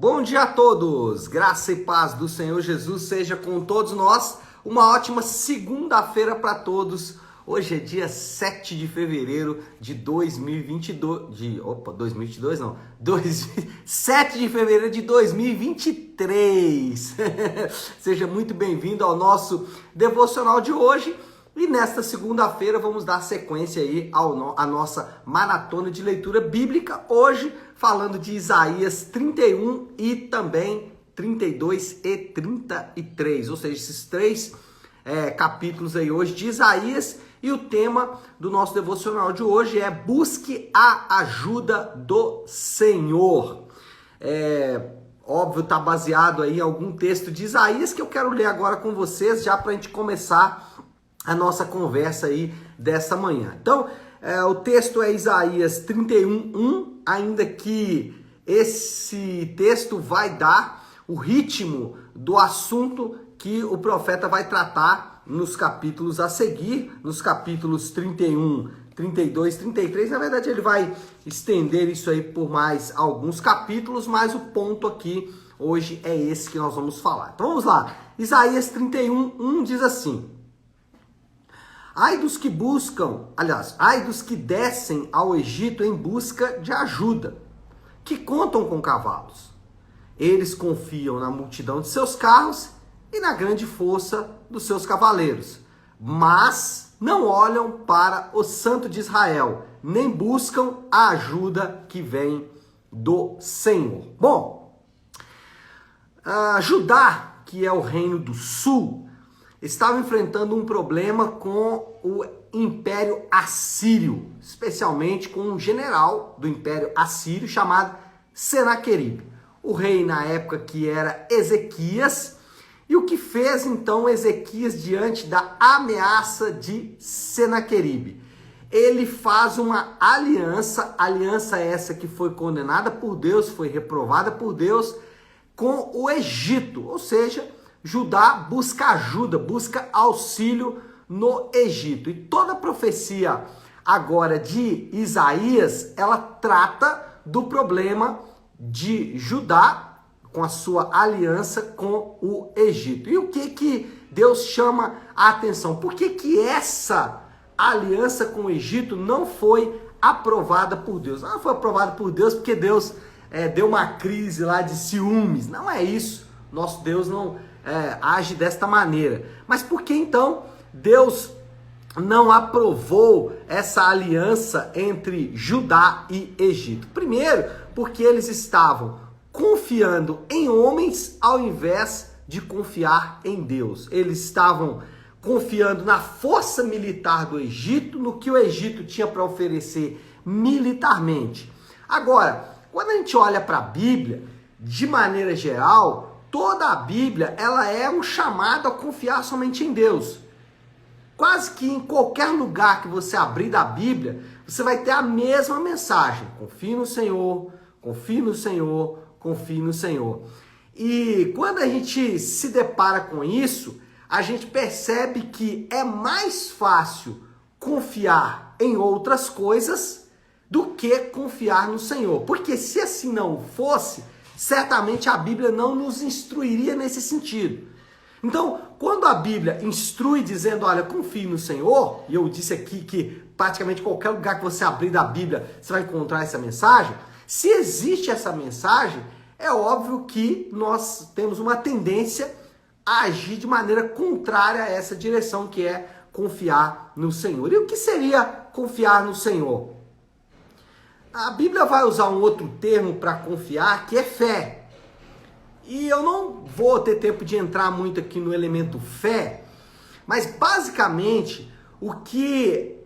Bom dia a todos, graça e paz do Senhor Jesus seja com todos nós, uma ótima segunda-feira para todos. Hoje é dia 7 de fevereiro de 7 de fevereiro de 2023. Seja muito bem-vindo ao nosso devocional de hoje. E nesta segunda-feira vamos dar sequência aí à nossa maratona de leitura bíblica, hoje falando de Isaías 31 e também 32 e 33, ou seja, esses três capítulos aí hoje de Isaías, e o tema do nosso devocional de hoje é busque a ajuda do Senhor. Óbvio, está baseado aí em algum texto de Isaías que eu quero ler agora com vocês, já para a gente começar a nossa conversa aí dessa manhã. Então, o texto é Isaías 31:1, ainda que esse texto vai dar o ritmo do assunto que o profeta vai tratar nos capítulos a seguir, nos capítulos 31, 32, 33. Na verdade, ele vai estender isso aí por mais alguns capítulos, mas o ponto aqui hoje é esse que nós vamos falar. Então, vamos lá. Isaías 31:1 diz assim: ai dos que descem ao Egito em busca de ajuda, que contam com cavalos. Eles confiam na multidão de seus carros e na grande força dos seus cavaleiros, mas não olham para o Santo de Israel, nem buscam a ajuda que vem do Senhor. Bom, Judá, que é o reino do sul, estava enfrentando um problema com o Império Assírio, especialmente com um general do Império Assírio chamado Senaqueribe. O rei na época que era Ezequias, e o que fez então Ezequias diante da ameaça de Senaqueribe? Ele faz uma aliança essa que foi condenada por Deus, foi reprovada por Deus, com o Egito, ou seja, Judá busca ajuda, busca auxílio no Egito. E toda a profecia agora de Isaías, ela trata do problema de Judá com a sua aliança com o Egito. E o que Deus chama a atenção? Por que essa aliança com o Egito não foi aprovada por Deus? Não foi aprovada por Deus porque Deus deu uma crise lá de ciúmes. Não é isso. Nosso Deus não age desta maneira. Mas por que então Deus não aprovou essa aliança entre Judá e Egito? Primeiro, porque eles estavam confiando em homens ao invés de confiar em Deus. Eles estavam confiando na força militar do Egito, no que o Egito tinha para oferecer militarmente. Agora, quando a gente olha para a Bíblia, de maneira geral, toda a Bíblia, ela é um chamado a confiar somente em Deus. Quase que em qualquer lugar que você abrir da Bíblia, você vai ter a mesma mensagem. Confie no Senhor, confie no Senhor, confie no Senhor. E quando a gente se depara com isso, a gente percebe que é mais fácil confiar em outras coisas do que confiar no Senhor. Porque se assim não fosse, certamente a Bíblia não nos instruiria nesse sentido. Então, quando a Bíblia instrui dizendo, olha, confie no Senhor, e eu disse aqui que praticamente qualquer lugar que você abrir da Bíblia, você vai encontrar essa mensagem, se existe essa mensagem, é óbvio que nós temos uma tendência a agir de maneira contrária a essa direção, que é confiar no Senhor. E o que seria confiar no Senhor? A Bíblia vai usar um outro termo para confiar, que é fé. E eu não vou ter tempo de entrar muito aqui no elemento fé, mas basicamente o que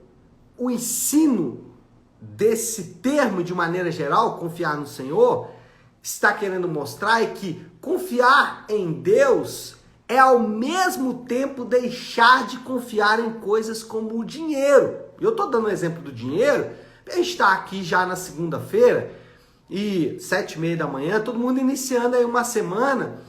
o ensino desse termo, de maneira geral, confiar no Senhor, está querendo mostrar é que confiar em Deus é ao mesmo tempo deixar de confiar em coisas como o dinheiro. Eu estou dando o exemplo do dinheiro. A gente está aqui já na segunda-feira e 7h30 da manhã, todo mundo iniciando aí uma semana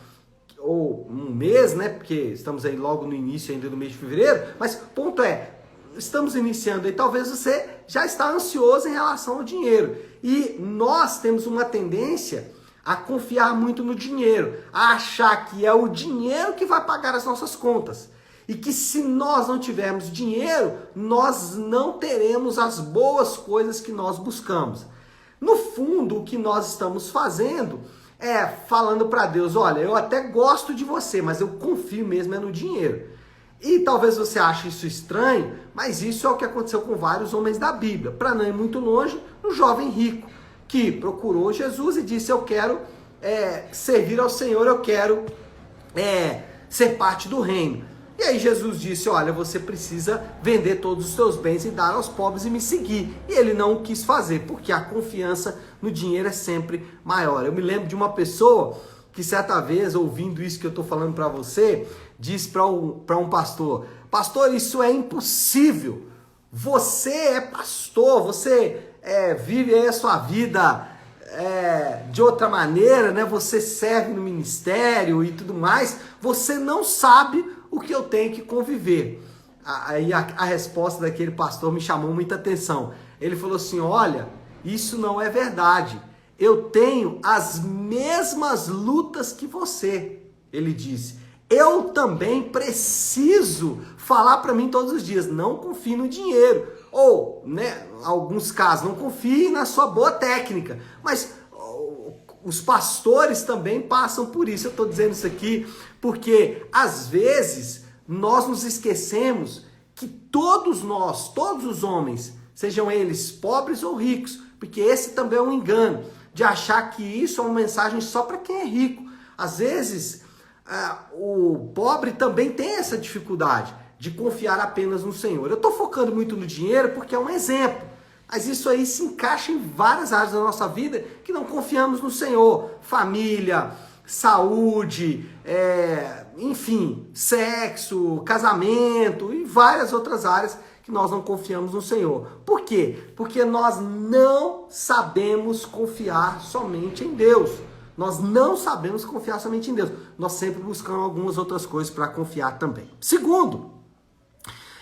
ou um mês, né? Porque estamos aí logo no início ainda do mês de fevereiro, mas o ponto é, estamos iniciando aí, talvez você já está ansioso em relação ao dinheiro. E nós temos uma tendência a confiar muito no dinheiro, a achar que é o dinheiro que vai pagar as nossas contas. E que se nós não tivermos dinheiro, nós não teremos as boas coisas que nós buscamos. No fundo, o que nós estamos fazendo é falando para Deus, olha, eu até gosto de você, mas eu confio mesmo no dinheiro. E talvez você ache isso estranho, mas isso é o que aconteceu com vários homens da Bíblia. Para não ir muito longe, um jovem rico que procurou Jesus e disse, eu quero servir ao Senhor, eu quero ser parte do reino. E aí Jesus disse, olha, você precisa vender todos os seus bens e dar aos pobres e me seguir. E ele não o quis fazer, porque a confiança no dinheiro é sempre maior. Eu me lembro de uma pessoa que certa vez, ouvindo isso que eu estou falando para você, disse para um pastor, pastor, isso é impossível. Você é pastor, você vive aí a sua vida de outra maneira, né? Você serve no ministério e tudo mais, você não sabe o que eu tenho que conviver. Aí a resposta daquele pastor me chamou muita atenção. Ele falou assim, olha, isso não é verdade. Eu tenho as mesmas lutas que você. Ele disse, eu também preciso falar para mim todos os dias, não confie no dinheiro. Ou, né, em alguns casos, não confie na sua boa técnica. Mas os pastores também passam por isso. Eu estou dizendo isso aqui porque, às vezes, nós nos esquecemos que todos nós, todos os homens, sejam eles pobres ou ricos, porque esse também é um engano, de achar que isso é uma mensagem só para quem é rico. Às vezes, o pobre também tem essa dificuldade de confiar apenas no Senhor. Eu estou focando muito no dinheiro porque é um exemplo. Mas isso aí se encaixa em várias áreas da nossa vida que não confiamos no Senhor. Família, saúde, enfim, sexo, casamento e várias outras áreas que nós não confiamos no Senhor. Por quê? Porque nós não sabemos confiar somente em Deus. Nós não sabemos confiar somente em Deus. Nós sempre buscamos algumas outras coisas para confiar também. Segundo,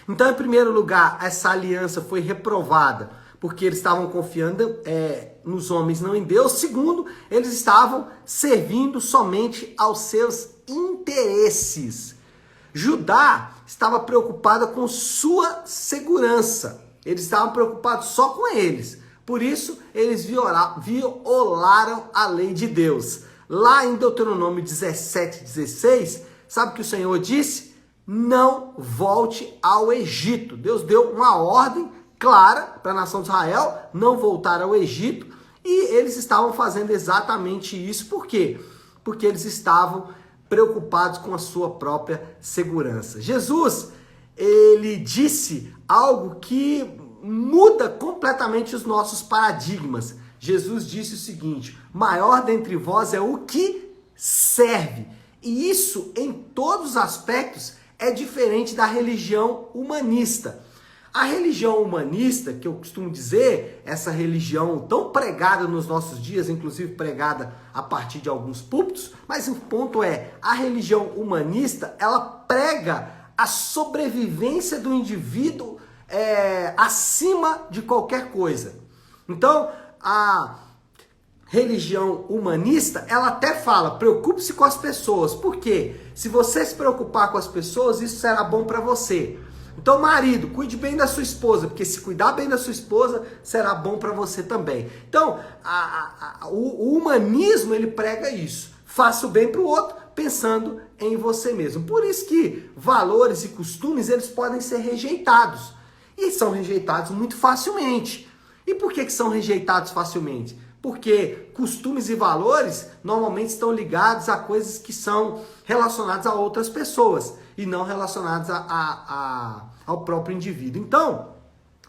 então, em primeiro lugar, essa aliança foi reprovada porque eles estavam confiando nos homens, não em Deus. Segundo, eles estavam servindo somente aos seus interesses. Judá estava preocupada com sua segurança. Eles estavam preocupados só com eles. Por isso, eles violaram a lei de Deus. Lá em Deuteronômio 17:16, sabe o que o Senhor disse? Não volte ao Egito. Deus deu uma ordem clara para a nação de Israel não voltar ao Egito, e eles estavam fazendo exatamente isso. Por quê? Porque eles estavam preocupados com a sua própria segurança. Jesus, ele disse algo que muda completamente os nossos paradigmas. Jesus disse o seguinte: maior dentre vós é o que serve. E isso, em todos os aspectos, é diferente da religião humanista. A religião humanista, que eu costumo dizer, essa religião tão pregada nos nossos dias, inclusive pregada a partir de alguns púlpitos, mas o ponto é, a religião humanista, ela prega a sobrevivência do indivíduo acima de qualquer coisa. Então, a religião humanista, ela até fala, preocupe-se com as pessoas. Por quê? Se você se preocupar com as pessoas, isso será bom para você. Então, marido, cuide bem da sua esposa, porque se cuidar bem da sua esposa, será bom para você também. Então, o humanismo, ele prega isso. Faça o bem para o outro, pensando em você mesmo. Por isso que valores e costumes, eles podem ser rejeitados. E são rejeitados muito facilmente. E por que são rejeitados facilmente? Porque costumes e valores normalmente estão ligados a coisas que são relacionadas a outras pessoas e não relacionadas ao próprio indivíduo. Então,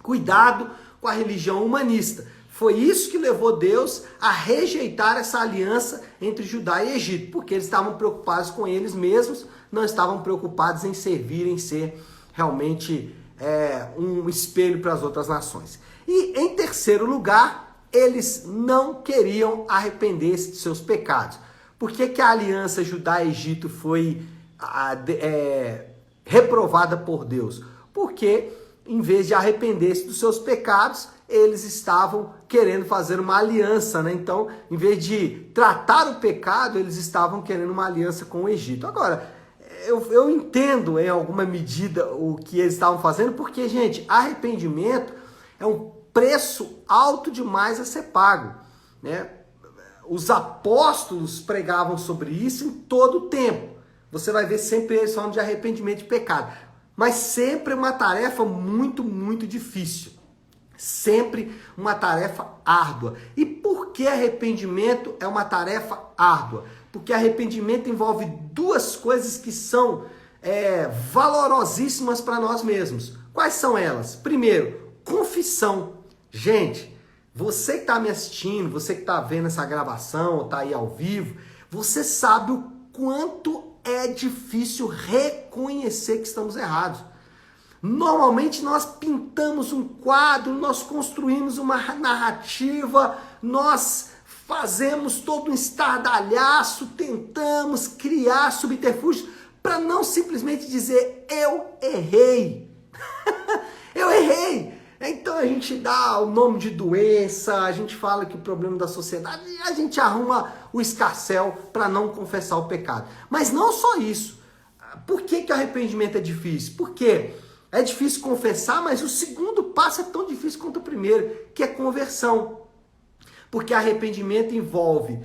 cuidado com a religião humanista. Foi isso que levou Deus a rejeitar essa aliança entre Judá e Egito, porque eles estavam preocupados com eles mesmos, não estavam preocupados em servir, em ser realmente um espelho para as outras nações. E em terceiro lugar, eles não queriam arrepender-se de seus pecados. Por que a aliança Judá-Egito foi reprovada por Deus? Porque em vez de arrepender-se dos seus pecados, eles estavam querendo fazer uma aliança, né? Então, em vez de tratar o pecado, eles estavam querendo uma aliança com o Egito. Agora, eu entendo em alguma medida o que eles estavam fazendo, porque, gente, arrependimento é um preço alto demais a ser pago, né? Os apóstolos pregavam sobre isso em todo o tempo. Você vai ver sempre eles falando de arrependimento de pecado. Mas sempre uma tarefa muito, muito difícil. Sempre uma tarefa árdua. E por que arrependimento é uma tarefa árdua? Porque arrependimento envolve duas coisas que são valorosíssimas para nós mesmos. Quais são elas? Primeiro, confissão. Gente, você que está me assistindo, você que está vendo essa gravação, ou está aí ao vivo, você sabe o quanto é difícil reconhecer que estamos errados. Normalmente nós pintamos um quadro, nós construímos uma narrativa, nós fazemos todo um estardalhaço, tentamos criar subterfúgios para não simplesmente dizer eu errei. Eu errei. Então a gente dá o nome de doença, a gente fala que o problema da sociedade, e a gente arruma o escarcéu para não confessar o pecado. Mas não só isso. Por que arrependimento é difícil? Porque é difícil confessar, mas o segundo passo é tão difícil quanto o primeiro, que é conversão. Porque arrependimento envolve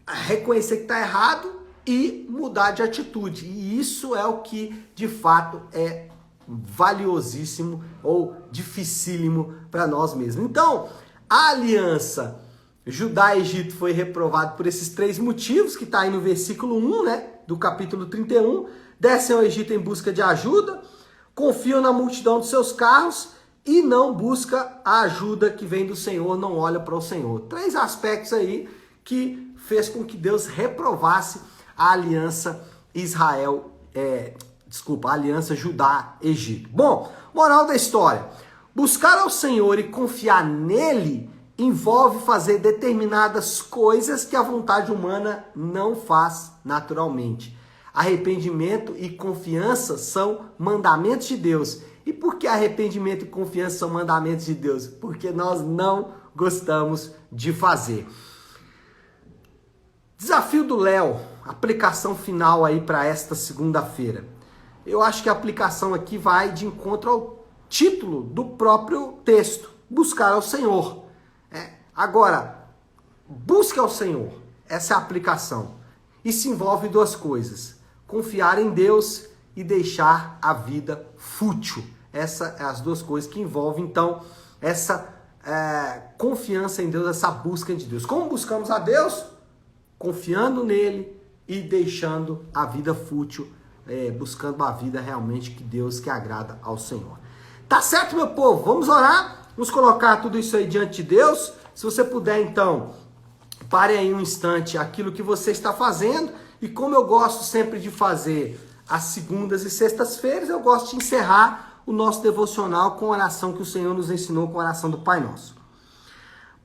reconhecer que está errado e mudar de atitude. E isso é o que, de fato, é valiosíssimo ou dificílimo para nós mesmos. Então, a aliança Judá-Egito foi reprovada por esses três motivos, que está aí no versículo 1, né, do capítulo 31. Descem ao Egito em busca de ajuda, confiam na multidão dos seus carros e não busca a ajuda que vem do Senhor, não olha para o Senhor. Três aspectos aí que fez com que Deus reprovasse a aliança a aliança Judá-Egito. Bom, moral da história. Buscar ao Senhor e confiar nele envolve fazer determinadas coisas que a vontade humana não faz naturalmente. Arrependimento e confiança são mandamentos de Deus. E por que arrependimento e confiança são mandamentos de Deus? Porque nós não gostamos de fazer. Desafio do Léo, aplicação final aí para esta segunda-feira. Eu acho que a aplicação aqui vai de encontro ao título do próprio texto, buscar ao Senhor. Agora, busque ao Senhor, essa é a aplicação. Isso envolve duas coisas, confiar em Deus e deixar a vida fútil. Essas são as duas coisas que envolvem, então, essa confiança em Deus, essa busca de Deus. Como buscamos a Deus? Confiando nele e deixando a vida fútil, buscando a vida realmente que agrada ao Senhor. Tá certo, meu povo? Vamos orar? Vamos colocar tudo isso aí diante de Deus. Se você puder, então, pare aí um instante aquilo que você está fazendo. E como eu gosto sempre de fazer às segundas e sextas-feiras, eu gosto de encerrar o nosso devocional com a oração que o Senhor nos ensinou, com a oração do Pai Nosso.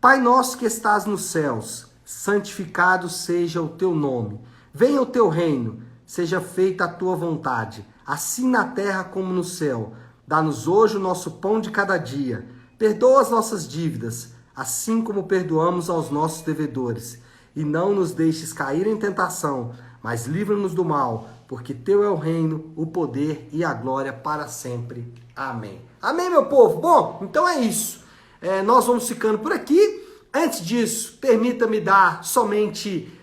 Pai nosso que estás nos céus, santificado seja o teu nome. Venha o teu reino, seja feita a tua vontade, assim na terra como no céu. Dá-nos hoje o nosso pão de cada dia. Perdoa as nossas dívidas, assim como perdoamos aos nossos devedores. E não nos deixes cair em tentação, mas livra-nos do mal, porque teu é o reino, o poder e a glória para sempre. Amém. Amém, meu povo? Bom, então é isso. Nós vamos ficando por aqui. Antes disso, permita-me dar somente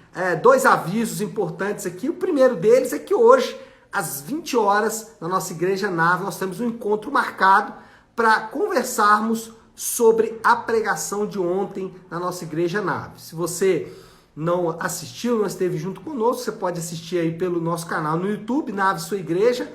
dois avisos importantes aqui. O primeiro deles é que hoje, às 20 horas, na nossa Igreja Nave, nós temos um encontro marcado para conversarmos sobre a pregação de ontem na nossa Igreja Nave. Se você não assistiu, não esteve junto conosco, você pode assistir aí pelo nosso canal no YouTube, Nave Sua Igreja.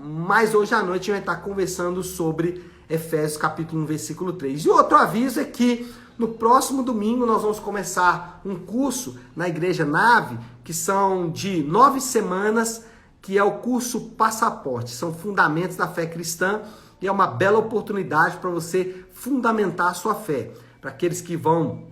Mas hoje à noite a gente vai estar conversando sobre Efésios capítulo 1, versículo 3. E outro aviso é que no próximo domingo nós vamos começar um curso na Igreja Nave, que são de 9 semanas, que é o curso Passaporte. São fundamentos da fé cristã e é uma bela oportunidade para você fundamentar a sua fé. Para aqueles que vão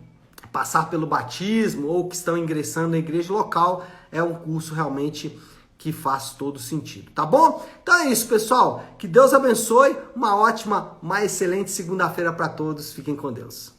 passar pelo batismo ou que estão ingressando na igreja local, é um curso realmente que faz todo sentido, tá bom? Então é isso, pessoal. Que Deus abençoe. Uma ótima, uma excelente segunda-feira para todos. Fiquem com Deus.